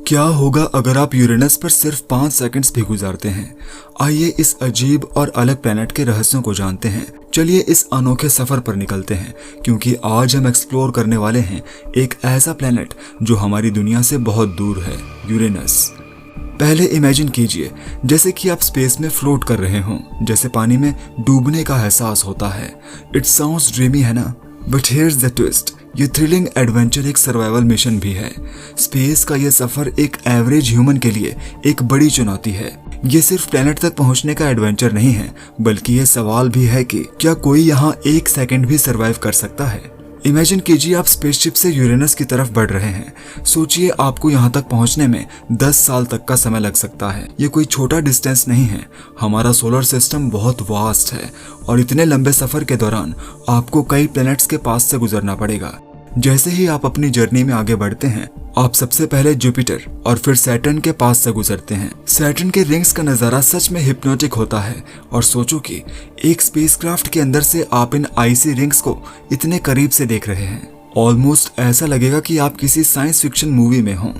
क्या होगा अगर आप यूरेनस पर सिर्फ 5 सेकंड्स भी गुजारते हैं? आइए इस अजीब और अलग प्लेनेट के रहस्यों को जानते हैं। चलिए इस अनोखे सफर पर निकलते हैं, क्योंकि आज हम एक्सप्लोर करने वाले हैं एक ऐसा प्लेनेट जो हमारी दुनिया से बहुत दूर है, यूरेनस। पहले इमेजिन कीजिए जैसे कि आप स्पेस में फ्लोट कर रहे हों, जैसे पानी में डूबने का एहसास होता है। इट साउंड्स ड्रीमी, है ना? बट हियर्स द ट्विस्ट, ये थ्रिलिंग एडवेंचर एक सर्वाइवल मिशन भी है। स्पेस का ये सफर एक एवरेज ह्यूमन के लिए एक बड़ी चुनौती है। ये सिर्फ प्लेनेट तक पहुंचने का एडवेंचर नहीं है, बल्कि ये सवाल भी है कि क्या कोई यहाँ 1 सेकंड भी सरवाइव कर सकता है। इमेजिन कीजिए आप स्पेसशिप से यूरेनस की तरफ बढ़ रहे हैं। सोचिए आपको यहाँ तक पहुँचने में 10 साल तक का समय लग सकता है। ये कोई छोटा डिस्टेंस नहीं है। हमारा सोलर सिस्टम बहुत वास्ट है और इतने लंबे सफर के दौरान आपको कई प्लैनेट्स के पास से गुजरना पड़ेगा। जैसे ही आप अपनी जर्नी में आगे बढ़ते हैं, आप सबसे पहले जुपिटर और फिर सैटर्न के पास से गुजरते हैं। सैटर्न के रिंग्स का नजारा सच में हिप्नोटिक होता है। और सोचो कि एक स्पेसक्राफ्ट के अंदर से आप इन आइसी रिंग्स को इतने करीब से देख रहे हैं। ऑलमोस्ट ऐसा लगेगा कि आप किसी साइंस फिक्शन मूवी में हों।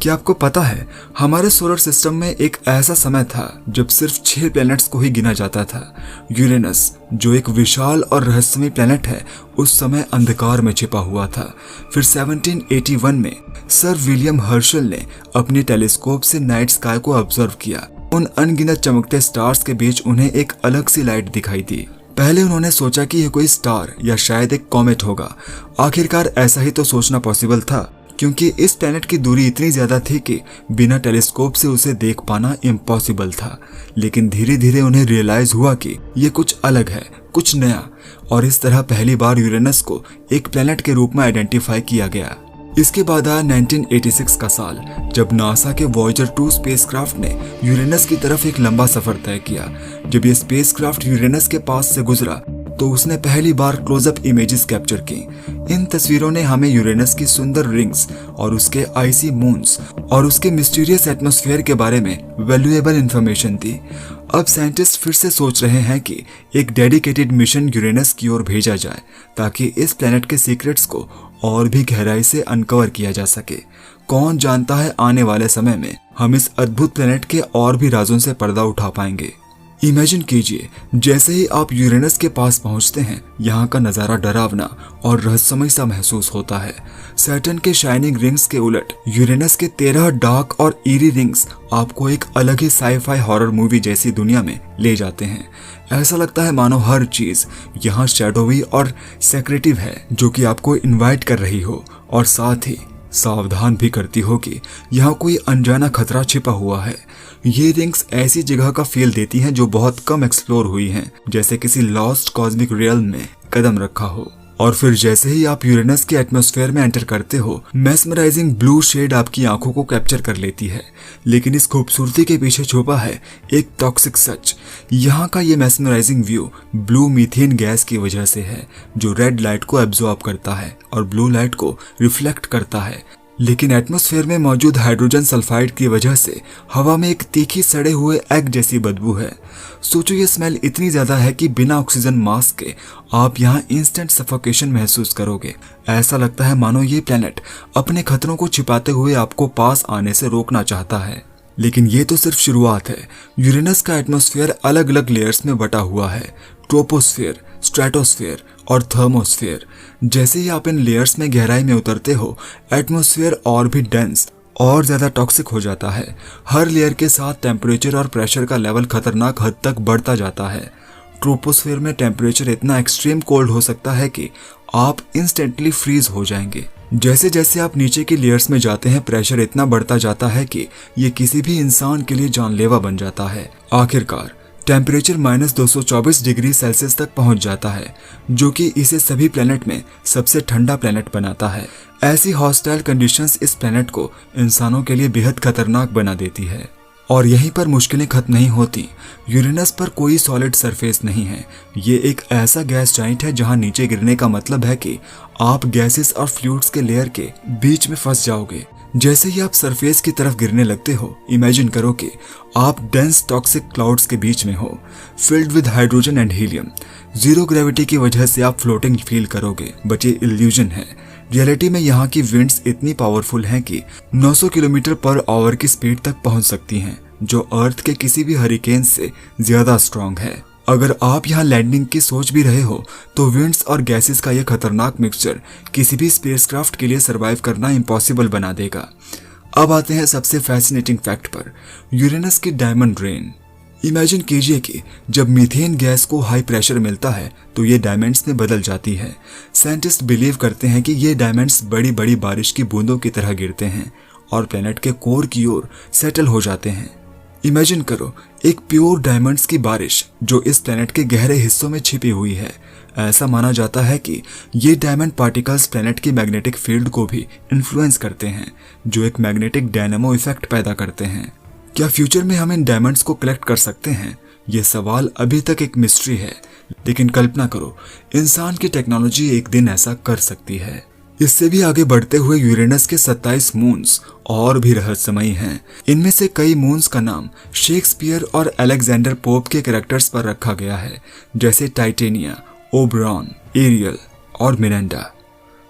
क्या आपको पता है, हमारे सोलर सिस्टम में एक ऐसा समय था जब सिर्फ 6 प्लैनेट्स को ही गिना जाता था। यूरेनस, जो एक विशाल और रहस्यमय प्लैनेट है, उस समय अंधकार में छिपा हुआ था। फिर 1781 में सर विलियम हर्शल ने अपने टेलीस्कोप से नाइट स्काई को ऑब्जर्व किया। उन अनगिनत चमकते स्टार्स के बीच उन्हें एक अलग सी लाइट दिखाई दी। पहले उन्होंने सोचा कि यह कोई स्टार या शायद एक कॉमेट होगा। आखिरकार ऐसा ही तो सोचना पॉसिबल था, क्योंकि इस प्लैनेट की दूरी इतनी ज्यादा थी कि बिना टेलीस्कोप से उसे देख पाना इम्पॉसिबल था। लेकिन धीरे धीरे उन्हें रियलाइज हुआ कि ये कुछ अलग है, कुछ नया। और इस तरह पहली बार यूरेनस को एक प्लैनेट के रूप में आइडेंटिफाई किया गया। इसके बाद आया 1986 का साल, जब नासा के वॉयेजर 2 स्पेसक्राफ्ट ने यूरेनस की तरफ एक लंबा सफर तय किया। जब ये स्पेसक्राफ्ट यूरेनस के पास से गुजरा तो उसने पहली बार क्लोजअप इमेजेस कैप्चर की। इन तस्वीरों ने हमें यूरेनस की सुंदर रिंग्स और उसके आइसी मून्स और उसके मिस्टीरियस एटमॉस्फेयर के बारे में वैल्यूएबल इंफॉर्मेशन दी। अब साइंटिस्ट फिर से सोच रहे हैं कि एक डेडिकेटेड मिशन यूरेनस की ओर भेजा जाए, ताकि इस प्लैनेट के सीक्रेट्स को और भी गहराई से अनकवर किया जा सके। कौन जानता है, आने वाले समय में हम इस अद्भुत प्लैनेट के और भी राजों से पर्दा उठा पाएंगे। इमेजिन कीजिए जैसे ही आप यूरेनस के पास पहुंचते हैं, यहाँ का नजारा डरावना और रहस्यमय सा महसूस होता है। सैटर्न के शाइनिंग रिंग्स के उलट यूरेनस के 13 डार्क और ईरी रिंग्स आपको एक अलग ही साई-फाई हॉरर मूवी जैसी दुनिया में ले जाते हैं। ऐसा लगता है मानो हर चीज यहाँ शैडोवी और सेक्रेटिव है, जो कि आपको इनवाइट कर रही हो और साथ ही सावधान भी करती हो कि यहाँ कोई अनजाना खतरा छिपा हुआ है। ये रिंग्स ऐसी जगह का फील देती हैं जो बहुत कम एक्सप्लोर हुई हैं, जैसे किसी लॉस्ट कॉस्मिक रियल्म में कदम रखा हो। और फिर जैसे ही आप यूरेनस के एटमॉस्फेयर में एंटर करते हो, मेस्मराइजिंग ब्लू शेड आपकी आंखों को कैप्चर कर लेती है। लेकिन इस खूबसूरती के पीछे छुपा है एक टॉक्सिक सच। यहाँ का ये mesmerising view blue methane gas की वजह से है, जो रेड लाइट को एब्जॉर्ब करता है और ब्लू लाइट को रिफ्लेक्ट करता है। लेकिन एटमॉस्फेयर में मौजूद हाइड्रोजन सल्फाइड की वजह से हवा में एक तीखी सड़े हुए एग जैसी बदबू है। सोचो ये स्मेल इतनी ज्यादा है कि बिना ऑक्सीजन मास्क के आप यहाँ इंस्टेंट सफोकेशन महसूस करोगे। ऐसा लगता है मानो ये प्लैनेट अपने खतरों को छिपाते हुए आपको पास आने से रोकना चाहता है। लेकिन ये तो सिर्फ शुरुआत है। यूरेनस का एटमॉस्फेयर अलग अलग लेयर्स में बटा हुआ है, ट्रोपोस्फेयर, स्ट्रेटोस्फेयर और थर्मोस्फेयर। जैसे ही आप इन लेयर्स में गहराई में उतरते हो, एटमॉस्फेयर और भी डेंस और ज्यादा टॉक्सिक हो जाता है। हर लेयर के साथ टेम्परेचर और प्रेशर का लेवल खतरनाक हद तक बढ़ता जाता है। ट्रोपोस्फेयर में टेम्परेचर इतना एक्सट्रीम कोल्ड हो सकता है कि आप इंस्टेंटली फ्रीज हो जाएंगे। जैसे जैसे आप नीचे की लेयर्स में जाते हैं, प्रेशर इतना बढ़ता जाता है कि ये किसी भी इंसान के लिए जानलेवा बन जाता है। आखिरकार टेम्परेचर -224 डिग्री सेल्सियस तक पहुंच जाता है, जो कि इसे सभी प्लैनेट में सबसे ठंडा प्लैनेट बनाता है। ऐसी हॉस्टाइल कंडीशंस इस प्लैनेट को इंसानों के लिए बेहद खतरनाक बना देती है। और यहीं पर मुश्किलें खत्म नहीं होती। यूरेनस पर कोई सॉलिड सरफेस नहीं है। ये एक ऐसा गैस जाइंट है जहां नीचे गिरने का मतलब है कि आप गैसेस और फ्लूइड्स के लेयर के बीच में फंस जाओगे। जैसे ही आप सरफेस की तरफ गिरने लगते हो, इमेजिन करो कि आप डेंस टॉक्सिक क्लाउड्स के बीच में हो, filled with hydrogen and helium. Zero gravity की वजह से आप फ्लोटिंग फील करोगे, बट ये इल्यूजन है। रियलिटी में यहाँ की विंड्स इतनी पावरफुल हैं कि 900 किलोमीटर पर आवर की स्पीड तक पहुंच सकती हैं, जो अर्थ के किसी भी हरिकेन से ज्यादा स्ट्रॉन्ग है। अगर आप यहाँ लैंडिंग की सोच भी रहे हो तो विंड्स और गैसेस का यह खतरनाक मिक्सचर किसी भी स्पेसक्राफ्ट के लिए सरवाइव करना इम्पॉसिबल बना देगा। अब आते हैं सबसे फैसिनेटिंग फैक्ट पर, यूरेनस की डायमंड रेन। इमेजिन कीजिए कि जब मीथेन गैस को हाई प्रेशर मिलता है तो ये डायमंड्स में बदल जाती है। साइंटिस्ट बिलीव करते हैं कि ये डायमंड्स बड़ी बड़ी बारिश की बूंदों की तरह गिरते हैं और प्लेनेट के कोर की ओर सेटल हो जाते हैं। इमेजिन करो एक प्योर डायमंड्स की बारिश जो इस प्लेनेट के गहरे हिस्सों में छिपी हुई है। ऐसा माना जाता है कि ये डायमंड पार्टिकल्स प्लेनेट की मैग्नेटिक फील्ड को भी इन्फ्लुएंस करते हैं, जो एक मैग्नेटिक डायनामो इफेक्ट पैदा करते हैं। क्या फ्यूचर में हम इन डायमंड्स को कलेक्ट कर सकते हैं? ये सवाल अभी तक एक मिस्ट्री है, लेकिन कल्पना करो इंसान की टेक्नोलॉजी एक दिन ऐसा कर सकती है। इससे भी आगे बढ़ते हुए यूरेनस के 27 मून्स और भी रहस्यमयी हैं। इनमें से कई मून्स का नाम शेक्सपियर और अलेक्जेंडर पोप के कैरेक्टर्स पर रखा गया है, जैसे टाइटेनिया, ओबरॉन, एरियल और मिरांडा।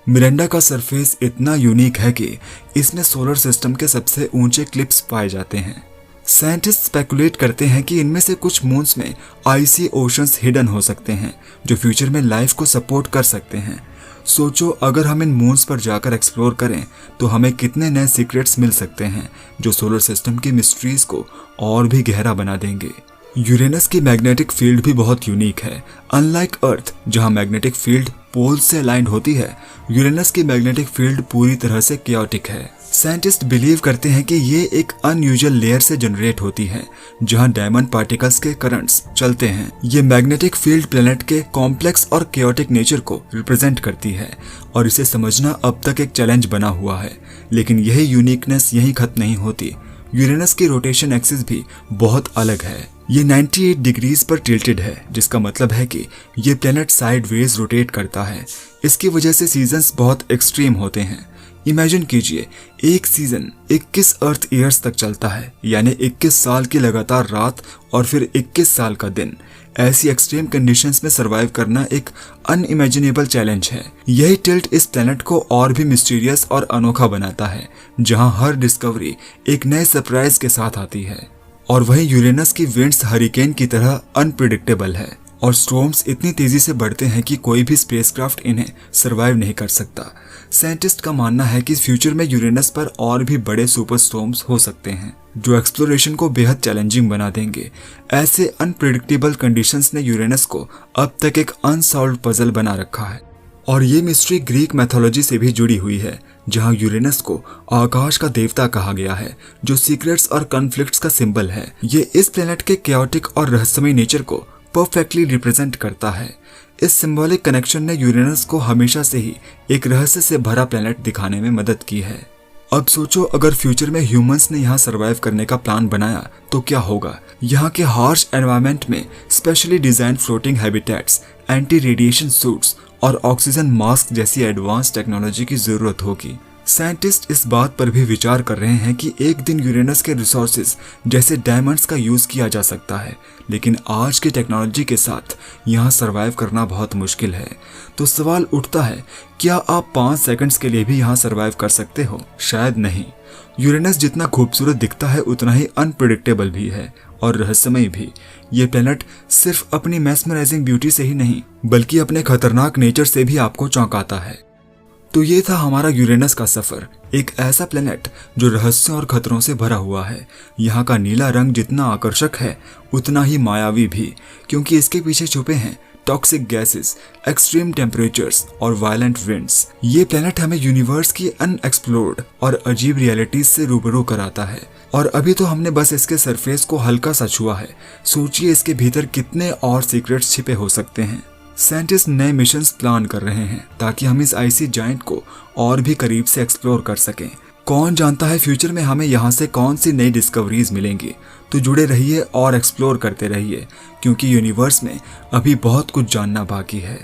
मिरांडा का सरफेस इतना यूनिक है कि इसमें सोलर सिस्टम के सबसे ऊंचे क्लिप्स पाए जाते हैं। साइंटिस्ट स्पेकुलेट करते हैं कि इनमें से कुछ मून्स में आइसी ओशंस हिडन हो सकते हैं, जो फ्यूचर में लाइफ को सपोर्ट कर सकते हैं। सोचो अगर हम इन मून्स पर जाकर एक्सप्लोर करें तो हमें कितने नए सीक्रेट्स मिल सकते हैं, जो सोलर सिस्टम की मिस्ट्रीज को और भी गहरा बना देंगे। यूरेनस की मैग्नेटिक फील्ड भी बहुत यूनिक है। अनलाइक अर्थ जहां मैग्नेटिक फील्ड पोल से अलाइंड होती है, यूरेनस की मैग्नेटिक फील्ड पूरी तरह से क्योटिक है। साइंटिस्ट बिलीव करते हैं कि ये एक अनयूजुअल लेयर से जनरेट होती है, जहां डायमंड पार्टिकल्स के करंट्स चलते हैं। ये मैग्नेटिक फील्ड प्लेनेट के कॉम्प्लेक्स और क्योटिक नेचर को रिप्रेजेंट करती है और इसे समझना अब तक एक चैलेंज बना हुआ है। लेकिन यही यूनिकनेस यहीं खत्म नहीं होती। यूरेनस की रोटेशन एक्सिस भी बहुत अलग है। ये 98 डिग्रीज पर टिल्टेड है, जिसका मतलब है कि ये प्लेनेट साइडवेज रोटेट करता है। इसकी वजह से सीजन्स बहुत एक्सट्रीम होते हैं। इमेजिन कीजिए एक सीजन 21 अर्थ ईयर्स तक चलता है, यानी 21 साल की लगातार रात और फिर 21 साल का दिन। ऐसी एक्सट्रीम कंडीशंस में सरवाइव करना एक अनइमेजिनेबल चैलेंज है। यही टिल्ट इस प्लेनेट को और भी मिस्टीरियस और अनोखा बनाता है, जहां हर डिस्कवरी एक नए सरप्राइज के साथ आती है। और वहीं यूरेनस की विंड्स हरिकेन की तरह अनप्रिडिक्टेबल है और स्टॉर्म्स इतनी तेजी से बढ़ते हैं कि कोई भी स्पेसक्राफ्ट इन्हें सरवाइव नहीं कर सकता। साइंटिस्ट का मानना है कि फ्यूचर में यूरेनस पर और भी बड़े सुपर स्टॉर्म्स हो सकते हैं, जो एक्सप्लोरेशन को बेहद चैलेंजिंग बना देंगे। ऐसे अनप्रिडिक्टेबल कंडीशंस ने यूरेनस को अब तक एक अनसॉल्व्ड पजल बना रखा है। और ये मिस्ट्री ग्रीक मैथोलॉजी से भी जुड़ी हुई है, जहां यूरेनस को आकाश का देवता कहा गया है, जो सीक्रेट्स और कॉन्फ्लिक्ट्स का सिंबल है। ये इस प्लेनेट के क्योटिक और रहस्यमय नेचर को परफेक्टली रिप्रेजेंट करता है। इस सिंबॉलिक कनेक्शन ने यूरेनस को हमेशा से ही एक रहस्य से भरा प्लेनेट दिखाने में मदद की है। अब सोचो अगर फ्यूचर में ह्यूमंस ने यहाँ सरवाइव करने का प्लान बनाया तो क्या होगा। यहाँ के हार्श एनवायरनमेंट में specially design floating habitats, anti radiation suits और ऑक्सीजन मास्क जैसी एडवांस टेक्नोलॉजी की जरूरत होगी। साइंटिस्ट इस बात पर भी विचार कर रहे हैं कि एक दिन यूरेनस के रिसोर्सेज जैसे डायमंड्स का यूज किया जा सकता है, लेकिन आज की टेक्नोलॉजी के साथ यहाँ सरवाइव करना बहुत मुश्किल है। तो सवाल उठता है, क्या आप 5 सेकंड्स के लिए भी यहाँ सरवाइव कर सकते हो? शायद नहीं। यूरेनस जितना खूबसूरत दिखता है उतना ही अनप्रिडिक्टेबल भी है और रहस्यमय भी। ये प्लेनेट सिर्फ अपनी मैस्मराइजिंग ब्यूटी से ही नहीं, बल्कि अपने खतरनाक नेचर से भी आपको चौंकाता है। तो ये था हमारा यूरेनस का सफर, एक ऐसा प्लेनेट जो रहस्यों और खतरों से भरा हुआ है। यहाँ का नीला रंग जितना आकर्षक है उतना ही मायावी भी, क्योंकि इसके पीछे छुपे हैं टॉक्सिक गैसेस, एक्सट्रीम टेम्परेचर्स और वायलेंट विंड्स। ये प्लेनेट हमें यूनिवर्स की अनएक्सप्लोर्ड और अजीब रियलिटीज से रूबरू कराता है। और अभी तो हमने बस इसके सरफेस को हल्का सा छुआ है। सोचिए इसके भीतर कितने और सीक्रेट्स छिपे हो सकते हैं। साइंटिस्ट नए मिशंस प्लान कर रहे हैं ताकि हम इस आइसी जायंट को और भी करीब से एक्सप्लोर कर सकें। कौन जानता है फ्यूचर में हमें यहाँ से कौन सी नई डिस्कवरीज मिलेंगी। तो जुड़े रहिए और एक्सप्लोर करते रहिए, क्योंकि यूनिवर्स में अभी बहुत कुछ जानना बाकी है।